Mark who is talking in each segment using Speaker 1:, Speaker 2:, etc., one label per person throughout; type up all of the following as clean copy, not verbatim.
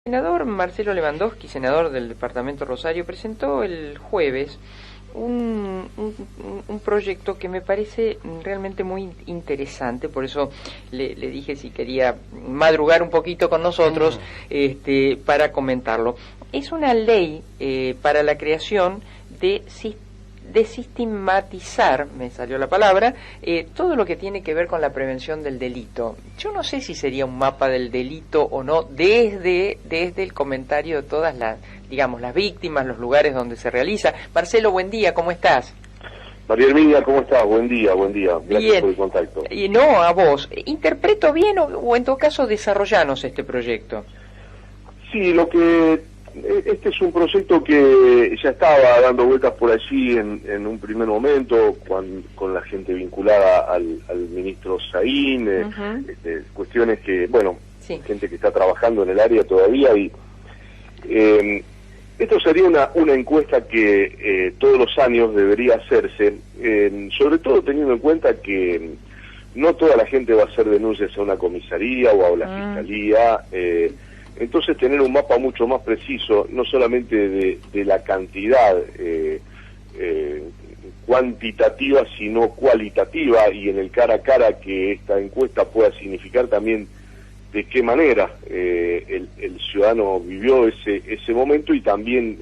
Speaker 1: El senador Marcelo Lewandowski, senador del departamento Rosario, presentó el jueves un proyecto que me parece realmente muy interesante, por eso le dije si quería madrugar un poquito con nosotros para comentarlo. Es una ley para la creación de sistematizar, me salió la palabra, todo lo que tiene que ver con la prevención del delito. Yo no sé si sería un mapa del delito o no, desde el comentario de todas las víctimas, los lugares donde se realiza. Marcelo, buen día, ¿cómo estás?
Speaker 2: María Herminia, ¿cómo estás? Buen día. Gracias
Speaker 1: bien.
Speaker 2: Por el contacto.
Speaker 1: Y no, a vos. ¿Interpreto bien o en todo caso desarrollanos este proyecto?
Speaker 2: Sí, este es un proyecto que ya estaba dando vueltas por allí en un primer momento con la gente vinculada al ministro Saín, cuestiones que, sí. Gente que está trabajando en el área todavía y esto sería una encuesta que todos los años debería hacerse, sobre todo teniendo en cuenta que no toda la gente va a hacer denuncias a una comisaría o a la fiscalía. Entonces tener un mapa mucho más preciso, no solamente de la cantidad cuantitativa, sino cualitativa, y en el cara a cara que esta encuesta pueda significar también de qué manera el ciudadano vivió ese momento, y también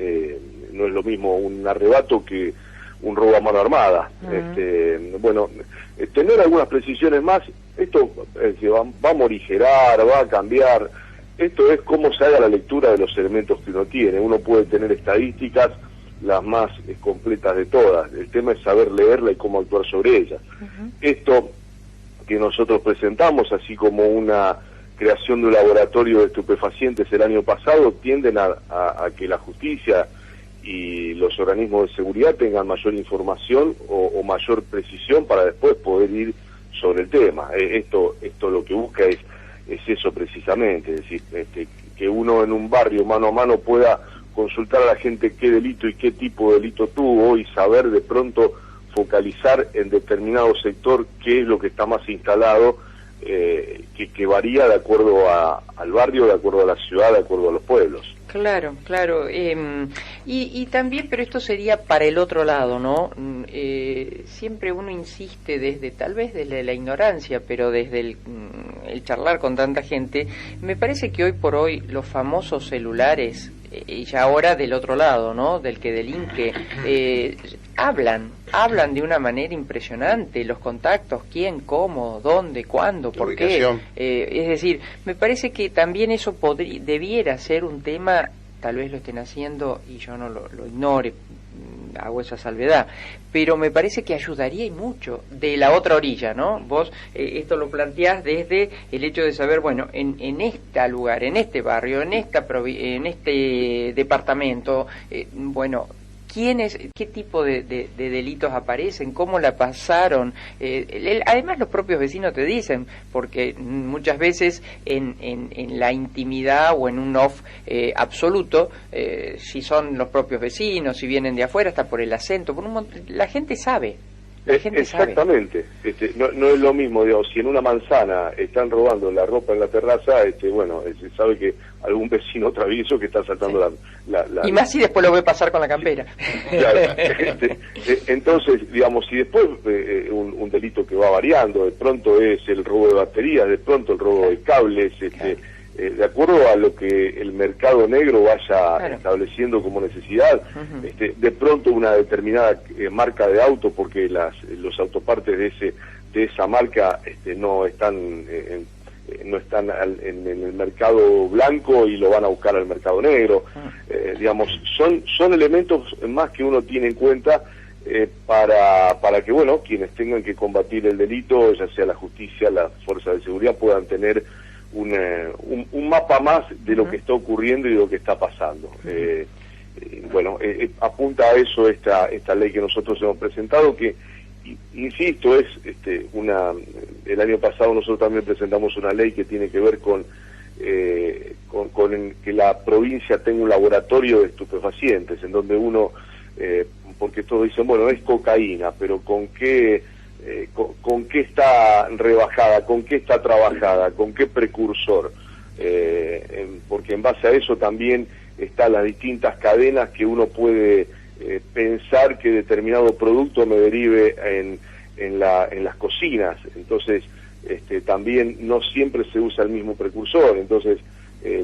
Speaker 2: no es lo mismo un arrebato que un robo a mano armada. Tener algunas precisiones más, esto va a morigerar, va a cambiar. Esto es cómo se haga la lectura de los elementos que uno tiene. Uno puede tener estadísticas, las más completas de todas. El tema es saber leerla y cómo actuar sobre ella. Esto que nosotros presentamos, así como una creación de un laboratorio de estupefacientes el año pasado, tienden a que la justicia y los organismos de seguridad tengan mayor información o mayor precisión para después poder ir sobre el tema. Esto lo que busca es eso precisamente, es decir, que uno en un barrio mano a mano pueda consultar a la gente qué delito y qué tipo de delito tuvo, y saber de pronto focalizar en determinado sector qué es lo que está más instalado, que varía de acuerdo al barrio, de acuerdo a la ciudad, de acuerdo a los pueblos.
Speaker 1: Claro. Y también, pero esto sería para el otro lado, ¿no? Siempre uno insiste tal vez desde la ignorancia, pero desde el charlar con tanta gente, me parece que hoy por hoy los famosos celulares, y ya ahora del otro lado, ¿no? Del que delinque, hablan de una manera impresionante, los contactos, quién, cómo, dónde, cuándo, por qué. Es decir, me parece que también eso debiera ser un tema, tal vez lo estén haciendo y yo no lo ignore, hago esa salvedad, pero me parece que ayudaría y mucho de la otra orilla, ¿no? Vos esto lo planteás desde el hecho de saber, bueno, en este lugar, en este barrio, en este departamento, qué tipo de delitos aparecen, cómo la pasaron. Además los propios vecinos te dicen, porque muchas veces en la intimidad o en un off absoluto, si son los propios vecinos, si vienen de afuera, hasta por el acento, la gente sabe.
Speaker 2: Exactamente. No es lo mismo, digamos, si en una manzana están robando la ropa en la terraza, se sabe que algún vecino travieso que está saltando la
Speaker 1: y más si después lo ve pasar con la campera.
Speaker 2: Claro, entonces, digamos, si después un delito que va variando, de pronto es el robo de baterías, de pronto el robo de cables, de acuerdo a lo que el mercado negro vaya estableciendo como necesidad, de pronto una determinada marca de auto, porque los autopartes de esa marca no están en el mercado blanco y lo van a buscar al mercado negro. Digamos, son elementos más que uno tiene en cuenta para que, quienes tengan que combatir el delito, ya sea la justicia, las fuerzas de seguridad, puedan tener un mapa más de lo que está ocurriendo y de lo que está pasando. Apunta a eso esta ley que nosotros hemos presentado, que, insisto, es el año pasado nosotros también presentamos una ley que tiene que ver con que la provincia tenga un laboratorio de estupefacientes, en donde uno, porque todos dicen, es cocaína, pero ¿con qué está rebajada, con qué está trabajada, con qué precursor? porque en base a eso también están las distintas cadenas que uno puede pensar que determinado producto me derive en las cocinas. Entonces también no siempre se usa el mismo precursor, entonces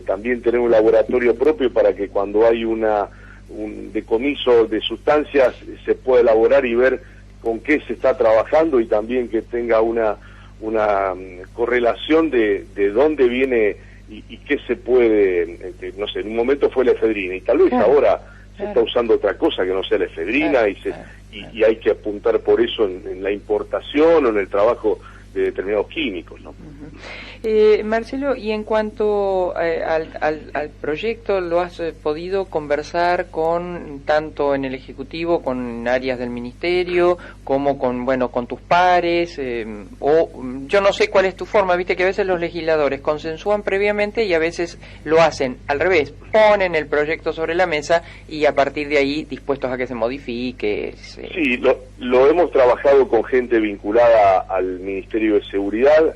Speaker 2: también tener un laboratorio propio para que cuando hay un decomiso de sustancias se pueda elaborar y ver con qué se está trabajando, y también que tenga una correlación de dónde viene y qué se puede, no sé, en un momento fue la efedrina y tal vez ahora se está usando otra cosa que no sea la efedrina, y hay que apuntar por eso en la importación o en el trabajo de determinados químicos, ¿no?
Speaker 1: Marcelo, y en cuanto al proyecto, ¿lo has podido conversar con tanto en el Ejecutivo, con áreas del Ministerio, como con tus pares? O yo no sé cuál es tu forma, viste que a veces los legisladores consensúan previamente y a veces lo hacen al revés, ponen el proyecto sobre la mesa y a partir de ahí dispuestos a que se modifique.
Speaker 2: Sí, lo hemos trabajado con gente vinculada al Ministerio de Seguridad,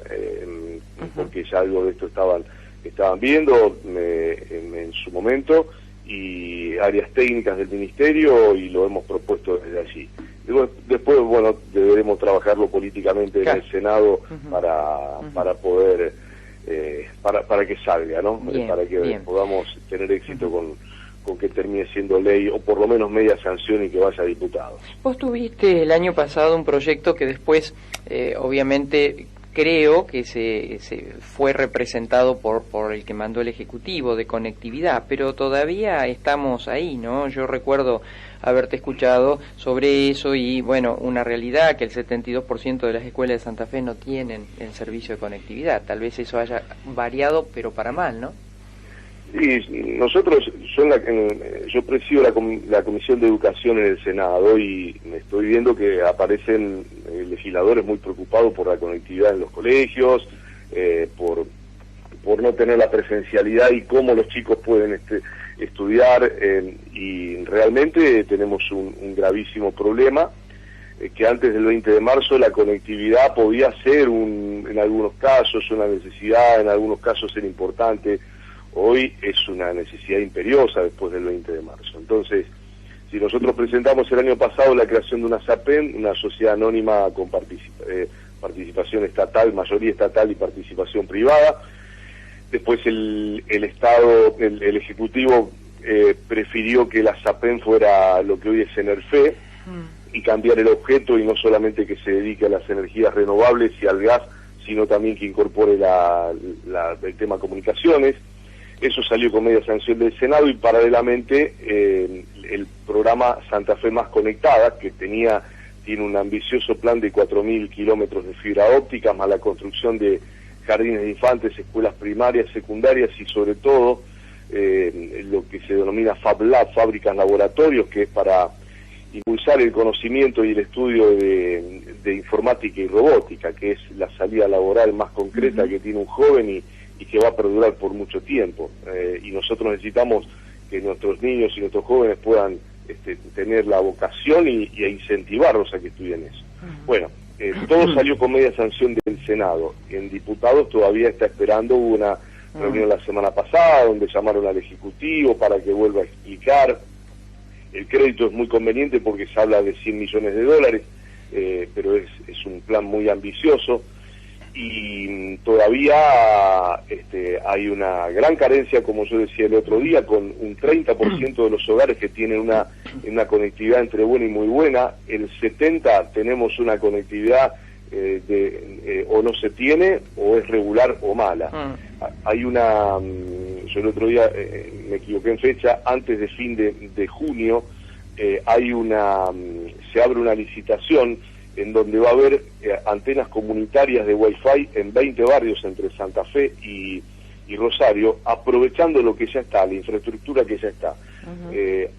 Speaker 2: porque ya algo de esto estaban viendo en su momento, y áreas técnicas del Ministerio, y lo hemos propuesto desde allí. Después, bueno, deberemos trabajarlo políticamente en el Senado para poder, para que salga, ¿no? Para que podamos tener éxito con que termine siendo ley, o por lo menos media sanción, y que vaya a diputados.
Speaker 1: Vos tuviste el año pasado un proyecto que después, obviamente, creo que se fue representado por el que mandó el Ejecutivo, de conectividad, pero todavía estamos ahí, ¿no? Yo recuerdo haberte escuchado sobre eso y, bueno, una realidad que el 72% de las escuelas de Santa Fe no tienen el servicio de conectividad. Tal vez eso haya variado, pero para mal, ¿no?
Speaker 2: Sí, nosotros, yo presido la Comisión de Educación en el Senado, y me estoy viendo que aparecen legisladores muy preocupados por la conectividad en los colegios, por no tener la presencialidad y cómo los chicos pueden estudiar, y realmente tenemos un gravísimo problema, que antes del 20 de marzo la conectividad podía ser en algunos casos una necesidad, en algunos casos era importante. Hoy es una necesidad imperiosa después del 20 de marzo. Entonces, si nosotros presentamos el año pasado la creación de una SAPEN, una sociedad anónima con participación estatal, mayoría estatal y participación privada, después el Estado, el Ejecutivo prefirió que la SAPEN fuera lo que hoy es ENERFE, y cambiar el objeto, y no solamente que se dedique a las energías renovables y al gas, sino también que incorpore el tema comunicaciones. Eso salió con media sanción del Senado, y paralelamente el programa Santa Fe Más Conectada, que tiene un ambicioso plan de 4.000 kilómetros de fibra óptica, más la construcción de jardines de infantes, escuelas primarias, secundarias, y sobre todo lo que se denomina Fab Lab, fábricas laboratorios, que es para impulsar el conocimiento y el estudio de informática y robótica, que es la salida laboral más concreta que tiene un joven y que va a perdurar por mucho tiempo, y nosotros necesitamos que nuestros niños y nuestros jóvenes puedan tener la vocación y incentivarlos a que estudien eso. Bueno, todo salió con media sanción del Senado. En diputados todavía está esperando. Hubo una reunión la semana pasada donde llamaron al Ejecutivo para que vuelva a explicar. El crédito es muy conveniente porque se habla de $100 millones, pero es un plan muy ambicioso, y todavía hay una gran carencia, como yo decía el otro día, con un 30% de los hogares que tienen una conectividad entre buena y muy buena. El 70% tenemos una conectividad o no se tiene, o es regular o mala. Hay yo el otro día me equivoqué en fecha, antes de fin de junio se abre una licitación en donde va a haber antenas comunitarias de Wi-Fi en 20 barrios entre Santa Fe y Rosario, aprovechando lo que ya está, la infraestructura que ya está.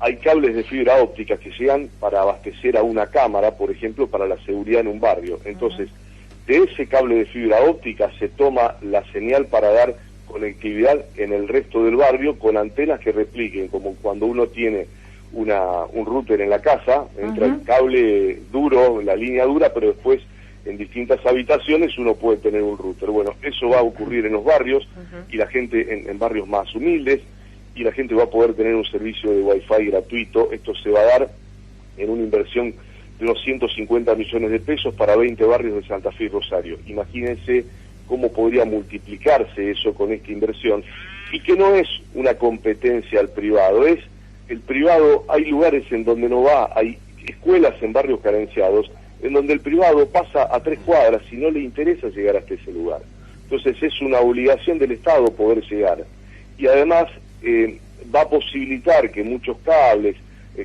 Speaker 2: Hay cables de fibra óptica que llegan para abastecer a una cámara, por ejemplo, para la seguridad en un barrio. Entonces, de ese cable de fibra óptica se toma la señal para dar conectividad en el resto del barrio, con antenas que repliquen, como cuando uno tiene un router en la casa, entra el cable duro, la línea dura, pero después en distintas habitaciones uno puede tener un router. Bueno, eso va a ocurrir en los barrios y la gente en barrios más humildes, y la gente va a poder tener un servicio de Wi-Fi gratuito. Esto se va a dar en una inversión de unos 150 millones de pesos para 20 barrios de Santa Fe y Rosario. Imagínense cómo podría multiplicarse eso con esta inversión, y que no es una competencia al privado, es el privado. Hay lugares en donde no va, hay escuelas en barrios carenciados en donde el privado pasa a 3 cuadras y no le interesa llegar hasta ese lugar. Entonces es una obligación del Estado poder llegar, y además va a posibilitar que muchos cables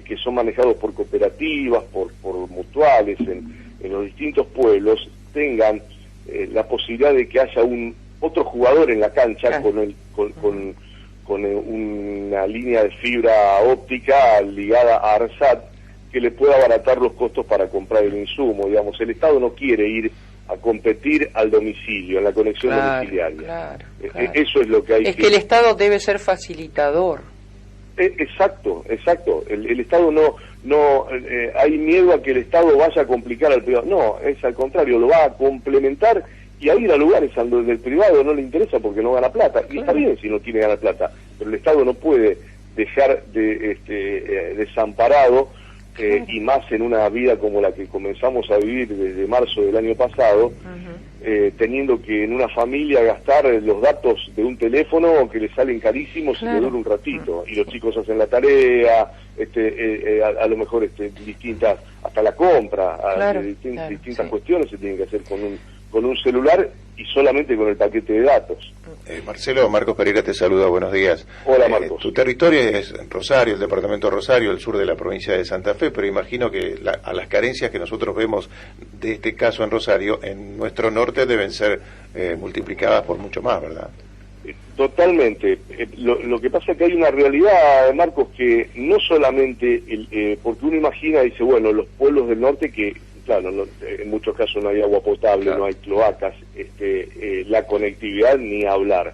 Speaker 2: que son manejados por cooperativas, por mutuales en los distintos pueblos, tengan la posibilidad de que haya otro jugador en la cancha con una línea de fibra óptica ligada a ARSAT, que le pueda abaratar los costos para comprar el insumo. Digamos, el Estado no quiere ir a competir al domicilio, en la conexión domiciliaria.
Speaker 1: Claro.
Speaker 2: Eso es lo que hay.
Speaker 1: Es que el Estado debe ser facilitador.
Speaker 2: Exacto. El Estado no hay miedo a que el Estado vaya a complicar al privado. No, es al contrario, lo va a complementar y a ir a lugares donde el privado no le interesa porque no gana plata. Y está bien si no quiere ganar plata, pero el Estado no puede dejar desamparado, y más en una vida como la que comenzamos a vivir desde marzo del año pasado, teniendo que en una familia gastar los datos de un teléfono que le salen carísimos y le dura un ratito, y los chicos hacen la tarea, a lo mejor distintas, hasta la compra, distintas cuestiones se tienen que hacer con un celular y solamente con el paquete de datos.
Speaker 3: Marcelo, Marcos Pereira te saluda, buenos días.
Speaker 2: Hola, Marcos.
Speaker 3: Tu territorio es Rosario, el departamento de Rosario, el sur de la provincia de Santa Fe, pero imagino que a las carencias que nosotros vemos de este caso en Rosario, en nuestro norte deben ser multiplicadas por mucho más, ¿verdad?
Speaker 2: Totalmente. Lo que pasa es que hay una realidad, Marcos, que no solamente, porque uno imagina y dice, bueno, los pueblos del norte que, claro, en muchos casos no hay agua potable, no hay cloacas, la conectividad ni hablar.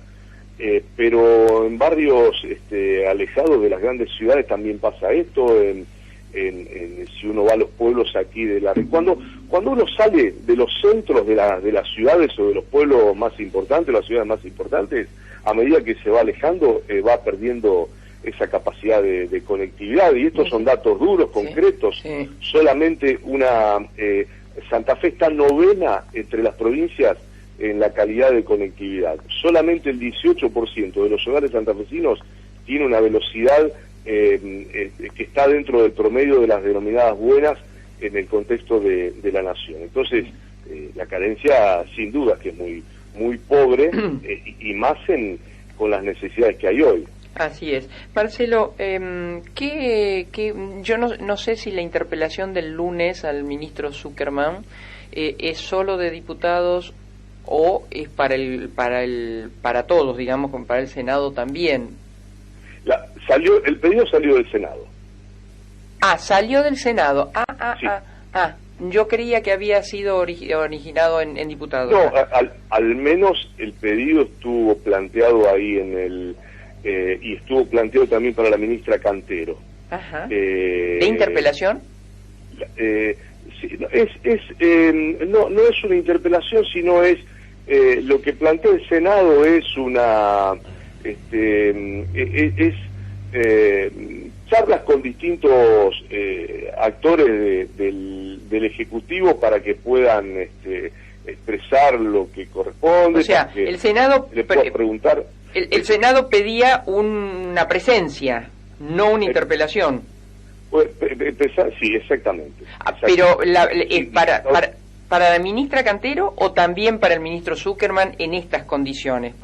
Speaker 2: Pero en barrios alejados de las grandes ciudades también pasa esto. Si uno va a los pueblos aquí de la... Cuando uno sale de los centros de las ciudades o de los pueblos más importantes, las ciudades más importantes, a medida que se va alejando, va perdiendo esa capacidad de conectividad, y estos son datos duros, concretos. Solamente Santa Fe está novena entre las provincias en la calidad de conectividad. Solamente el 18% de los hogares santafesinos tiene una velocidad que está dentro del promedio de las denominadas buenas en el contexto de la nación. Entonces, la carencia sin duda que es muy pobre, y más con las necesidades que hay hoy.
Speaker 1: Así es. Marcelo, yo no sé si la interpelación del lunes al ministro Zuckerman es solo de diputados o es para todos, digamos, para el Senado también.
Speaker 2: El pedido salió del Senado.
Speaker 1: Salió del Senado.
Speaker 2: Sí.
Speaker 1: Yo creía que había sido originado en diputados.
Speaker 2: No, al menos el pedido estuvo planteado ahí y estuvo planteado también para la ministra Cantero.
Speaker 1: Ajá. ¿De interpelación?
Speaker 2: Sí, no es una interpelación, sino es lo que plantea el Senado es charlas con distintos actores del Ejecutivo para que puedan expresar lo que corresponde. O
Speaker 1: sea, el Senado
Speaker 2: le puedo preguntar.
Speaker 1: El Senado pedía una presencia, no una interpelación.
Speaker 2: Sí, exactamente.
Speaker 1: Pero ¿para la ministra Cantero o también para el ministro Zuckerman en estas condiciones?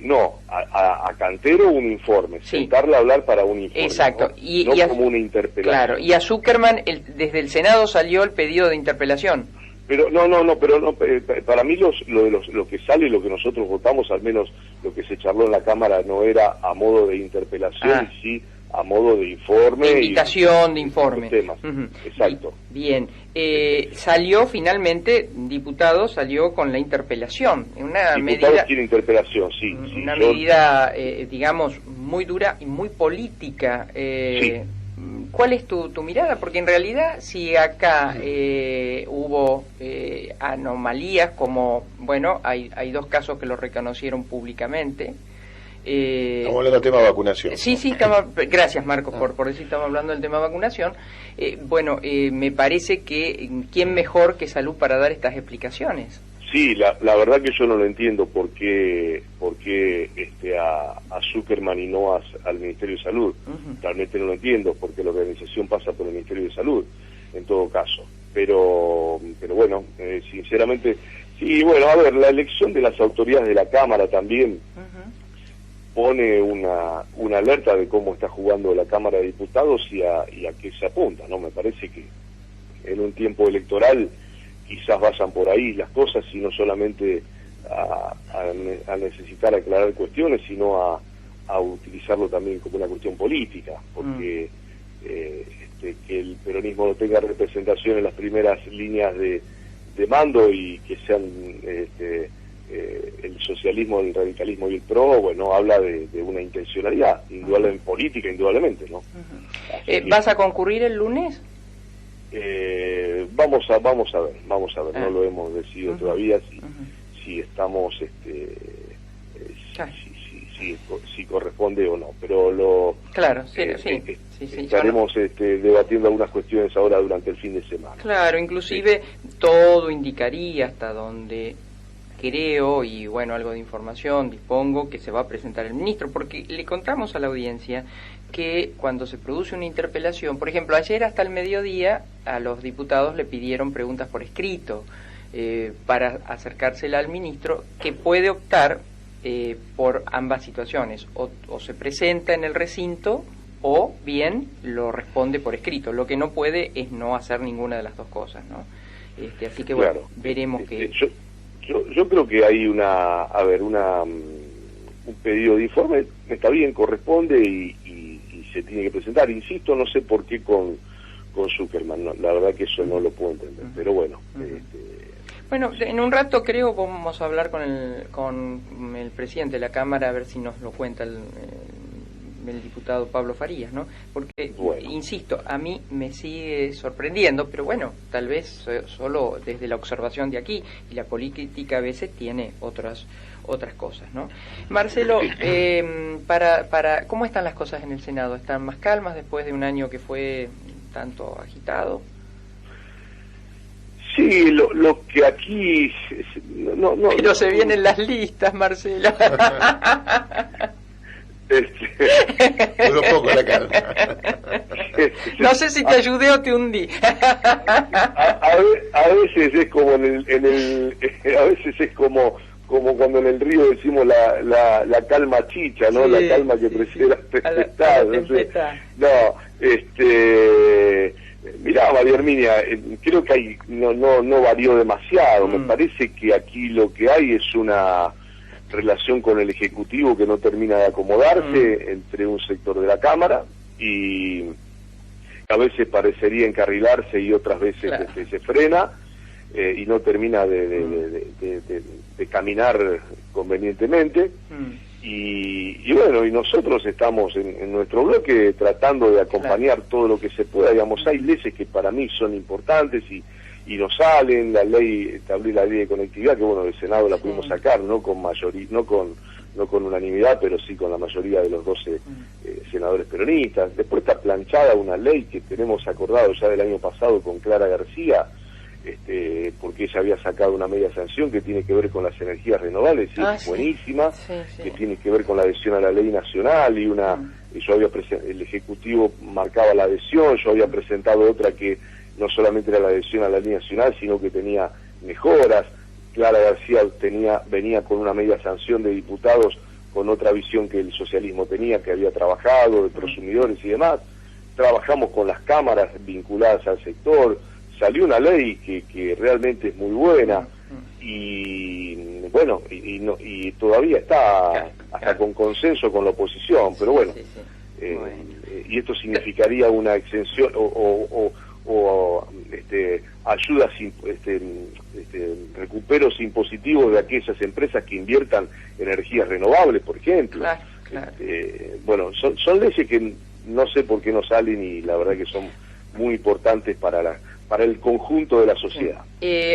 Speaker 2: No, a Cantero un informe, sentarle a hablar para un informe.
Speaker 1: Exacto.
Speaker 2: No como una interpelación.
Speaker 1: Claro, y a Zuckerman desde el Senado salió el pedido de interpelación.
Speaker 2: Pero para mí lo que sale, lo que nosotros votamos, al menos lo que se charló en la Cámara, no era a modo de interpelación, y sí a modo de informe.
Speaker 1: De invitación, de informe.
Speaker 2: Temas. Exacto.
Speaker 1: Bien. Salió finalmente, diputado, salió con la interpelación.
Speaker 2: Diputados tiene interpelación, sí.
Speaker 1: Una medida, digamos, muy dura y muy política. ¿cuál es tu mirada? Porque en realidad si acá hubo anomalías como, bueno, hay 2 casos que lo reconocieron públicamente.
Speaker 3: Estamos hablando del tema vacunación.
Speaker 1: Sí, gracias Marcos por decir, estamos hablando del tema vacunación. Me parece que ¿quién mejor que Salud para dar estas explicaciones?
Speaker 2: Sí, la verdad que yo no lo entiendo por qué a Zuckerman y no al Ministerio de Salud. Realmente no lo entiendo, porque la organización pasa por el Ministerio de Salud, en todo caso. Pero bueno, sinceramente, sí, bueno, a ver, la elección de las autoridades de la Cámara también pone una alerta de cómo está jugando la Cámara de Diputados y a qué se apunta, ¿no? Me parece que en un tiempo electoral quizás vayan por ahí las cosas y no solamente a necesitar aclarar cuestiones, sino a utilizarlo también como una cuestión política, porque que el peronismo no tenga representación en las primeras líneas de mando y que sean el socialismo, el radicalismo y el PRO, bueno, habla de una intencionalidad, indudablemente política, indudablemente, ¿no?
Speaker 1: ¿Vas a concurrir el lunes?
Speaker 2: Vamos a ver, no lo hemos decidido todavía si estamos, si corresponde o no, pero estaremos debatiendo algunas cuestiones ahora durante el fin de semana.
Speaker 1: Claro, inclusive todo indicaría hasta donde creo, y bueno, algo de información dispongo, que se va a presentar el ministro, porque le contamos a la audiencia que cuando se produce una interpelación, por ejemplo, ayer hasta el mediodía a los diputados le pidieron preguntas por escrito para acercársela al ministro, que puede optar por ambas situaciones, o se presenta en el recinto o bien lo responde por escrito. Lo que no puede es no hacer ninguna de las dos cosas, ¿no? Así que bueno, claro, veremos que...
Speaker 2: Yo creo que hay un pedido de informe, está bien, corresponde y se tiene que presentar. Insisto, no sé por qué con Zuckerman, no, la verdad que eso no lo puedo entender, pero bueno.
Speaker 1: Bueno, en un rato creo vamos a hablar con el presidente de la Cámara a ver si nos lo cuenta el diputado Pablo Farías, ¿no? Porque, bueno, insisto, a mí me sigue sorprendiendo, pero bueno, tal vez solo desde la observación de aquí, y la política a veces tiene otras cosas, ¿no? Marcelo, ¿cómo están las cosas en el Senado? ¿Están más calmas después de un año que fue tanto agitado?
Speaker 2: Sí, lo que aquí...
Speaker 1: Pero se vienen las listas, Marcelo.
Speaker 3: Duró poco la calma.
Speaker 1: No sé si te ayudé o te hundí.
Speaker 2: A veces es como a veces es como cuando en el río decimos la calma chicha, ¿no? Sí, la calma que precede la tempestad. Mirá, María Herminia, creo que no varió demasiado. Me parece que aquí lo que hay es una relación con el Ejecutivo que no termina de acomodarse entre un sector de la Cámara y a veces parecería encarrilarse y otras veces se frena y no termina de caminar convenientemente. Y bueno, y nosotros estamos en nuestro bloque tratando de acompañar todo lo que se pueda. Digamos, hay leyes que para mí son importantes y nos salen, la ley de conectividad, que bueno, del Senado la pudimos sacar, no con mayoría, no con unanimidad, pero sí con la mayoría de los 12 senadores peronistas. Después está planchada una ley que tenemos acordado ya del año pasado con Clara García, porque ella había sacado una media sanción que tiene que ver con las energías renovables, y es buenísima, que tiene que ver con la adhesión a la ley nacional, y el Ejecutivo marcaba la adhesión, yo había presentado otra que no solamente era la adhesión a la ley nacional, sino que tenía mejoras. Clara García venía con una media sanción de diputados con otra visión que el socialismo tenía, que había trabajado, de prosumidores y demás. Trabajamos con las cámaras vinculadas al sector, salió una ley que realmente es muy buena y bueno, y todavía está hasta con consenso con la oposición, pero bueno, y esto significaría una exención o ayudas, recuperos impositivos de aquellas empresas que inviertan en energías renovables, por ejemplo. Bueno, son leyes que no sé por qué no salen y la verdad que son muy importantes para el conjunto de la sociedad.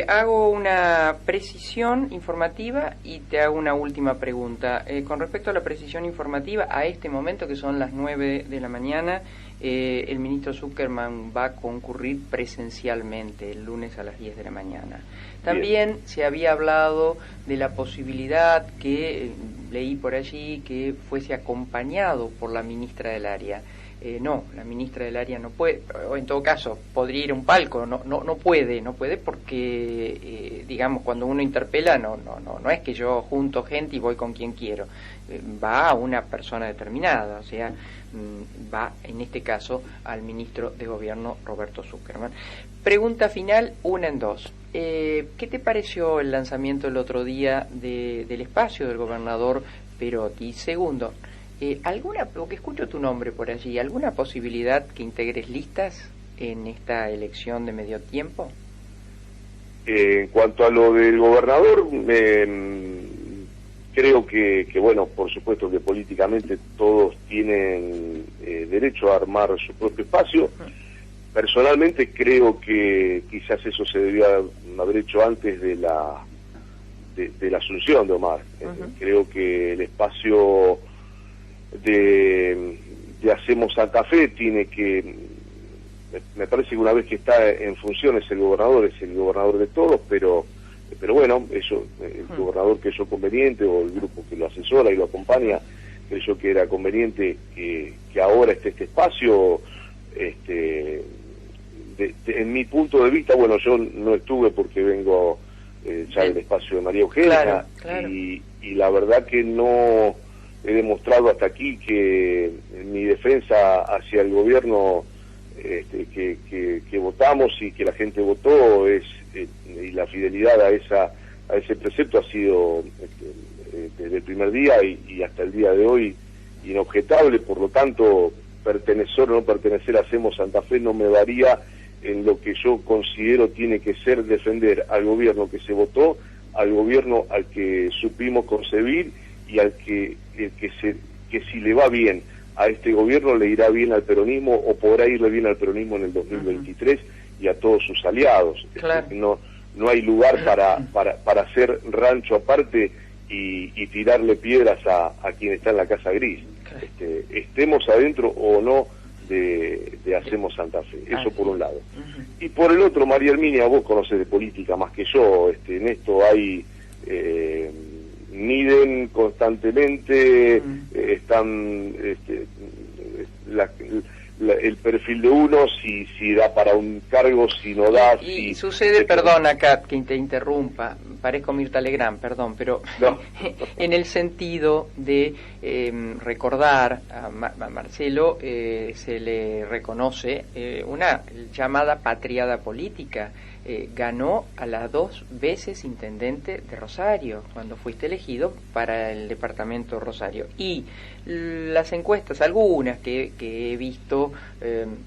Speaker 1: Hago una precisión informativa y te hago una última pregunta. Con respecto a la precisión informativa, a este momento, que son las 9 de la mañana, el ministro Zuckerman va a concurrir presencialmente el lunes a las 10 de la mañana. También se había hablado de la posibilidad que leí por allí que fuese acompañado por la ministra del área. No, la ministra del área no puede, o en todo caso podría ir a un palco, no puede porque digamos, cuando uno interpela no es que yo junto gente y voy con quien quiero, va a una persona determinada, o sea, va en este caso al ministro de Gobierno Roberto Zuckerman. Pregunta final, una en dos. ¿Qué te pareció el lanzamiento el otro día del espacio del gobernador Perotti? Segundo, porque escucho tu nombre por allí, ¿alguna posibilidad que integres listas en esta elección de medio tiempo?
Speaker 2: En cuanto a lo del gobernador, creo que bueno, por supuesto que políticamente todos tienen derecho a armar su propio espacio. Personalmente creo que quizás eso se debía haber hecho antes de la asunción de Omar. Creo que el espacio de Hacemos Santa Fe tiene que, me parece que una vez que está en funciones el gobernador es el gobernador de todos, pero bueno, eso, el gobernador creyó conveniente, o el grupo que lo asesora y lo acompaña creyó que era conveniente que ahora esté este espacio. En mi punto de vista, bueno, yo no estuve porque vengo ya del espacio de María Eugenia, claro. Y la verdad que no he demostrado hasta aquí que mi defensa hacia el gobierno que votamos y que la gente votó y la fidelidad a ese precepto ha sido desde el primer día y hasta el día de hoy inobjetable. Por lo tanto, pertenecer o no pertenecer a Hacemos Santa Fe no me varía en lo que yo considero tiene que ser defender al gobierno que se votó, al gobierno al que supimos concebir y al que si le va bien a este gobierno le irá bien al peronismo o podrá irle bien al peronismo en el 2023 y a todos sus aliados. Claro. No hay lugar para hacer rancho aparte y tirarle piedras a quien está en la casa gris. Claro. Estemos adentro o no de Hacemos Santa Fe, eso por un lado. Y por el otro, María Herminia, vos conocés de política más que yo, en esto hay miden constantemente, están el perfil de uno, si da para un cargo, si no da.
Speaker 1: Y sucede, perdón acá que te interrumpa, parezco Mirta Legrand, perdón, pero no. En el sentido de recordar a Marcelo, se le reconoce una llamada patriada política. Ganó a las 2 veces intendente de Rosario cuando fuiste elegido para el departamento Rosario, y las encuestas, algunas que he visto,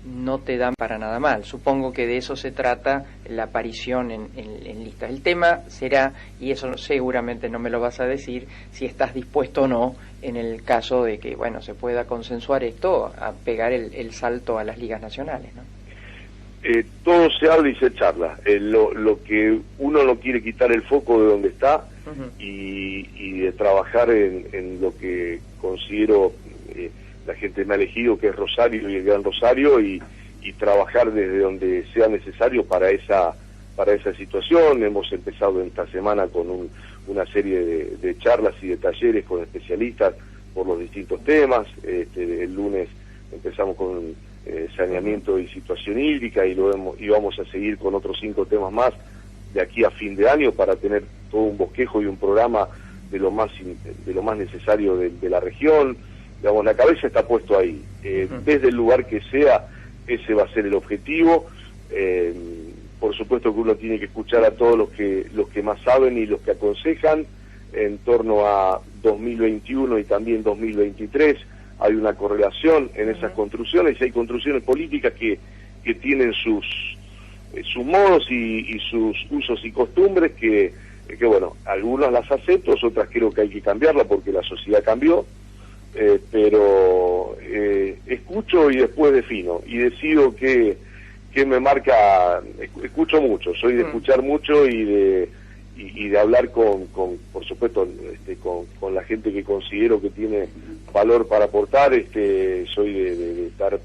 Speaker 1: no te dan para nada mal. Supongo que de eso se trata la aparición en listas. El tema será, y eso seguramente no me lo vas a decir, si estás dispuesto o no, en el caso de que bueno se pueda consensuar esto, a pegar el salto a las ligas nacionales, ¿no?
Speaker 2: Todo se habla y se charla. Lo que uno no quiere quitar el foco de donde está y de trabajar en lo que considero la gente me ha elegido, que es Rosario y el Gran Rosario, y trabajar desde donde sea necesario para esa situación. Hemos empezado esta semana con una serie de charlas y de talleres con especialistas por los distintos temas. El lunes empezamos con saneamiento y situación hídrica, y vamos a seguir con otros 5 temas más de aquí a fin de año para tener todo un bosquejo y un programa de lo más necesario de la región. Digamos, la cabeza está puesto ahí, desde el lugar que sea, ese va a ser el objetivo. Por supuesto que uno tiene que escuchar a todos los que más saben y los que aconsejan en torno a 2021 y también 2023. Hay una correlación en esas construcciones, y hay construcciones políticas que tienen sus modos y sus usos y costumbres que bueno, algunas las acepto, otras creo que hay que cambiarlas porque la sociedad cambió, pero escucho y después defino, y decido qué me marca. Escucho mucho, soy de escuchar mucho y de hablar por supuesto, con la gente que considero que tiene valor para aportar. Soy de estar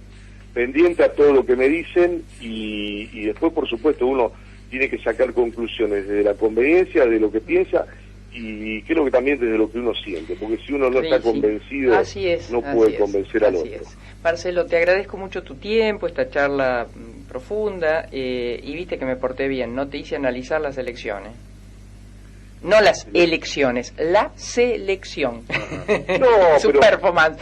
Speaker 2: pendiente a todo lo que me dicen, y después, por supuesto, uno tiene que sacar conclusiones desde la conveniencia, de lo que piensa, y creo que también desde lo que uno siente, porque si uno no está convencido, no puede convencer al otro.
Speaker 1: Marcelo, te agradezco mucho tu tiempo, esta charla profunda, y viste que me porté bien, no te hice analizar las elecciones. No las elecciones, la selección.
Speaker 2: No,
Speaker 1: su performance.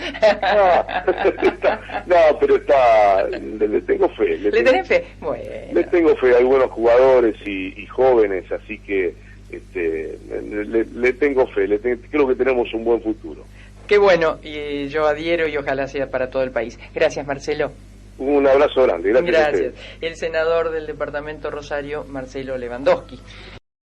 Speaker 2: No, pero le tengo fe. ¿Le
Speaker 1: tenés fe? Bueno.
Speaker 2: Le tengo fe, hay buenos jugadores y jóvenes, así que le tengo fe, creo que tenemos un buen futuro.
Speaker 1: Qué bueno, y yo adhiero y ojalá sea para todo el país. Gracias, Marcelo.
Speaker 2: Un abrazo grande, gracias.
Speaker 1: El senador del departamento Rosario, Marcelo Lewandowski.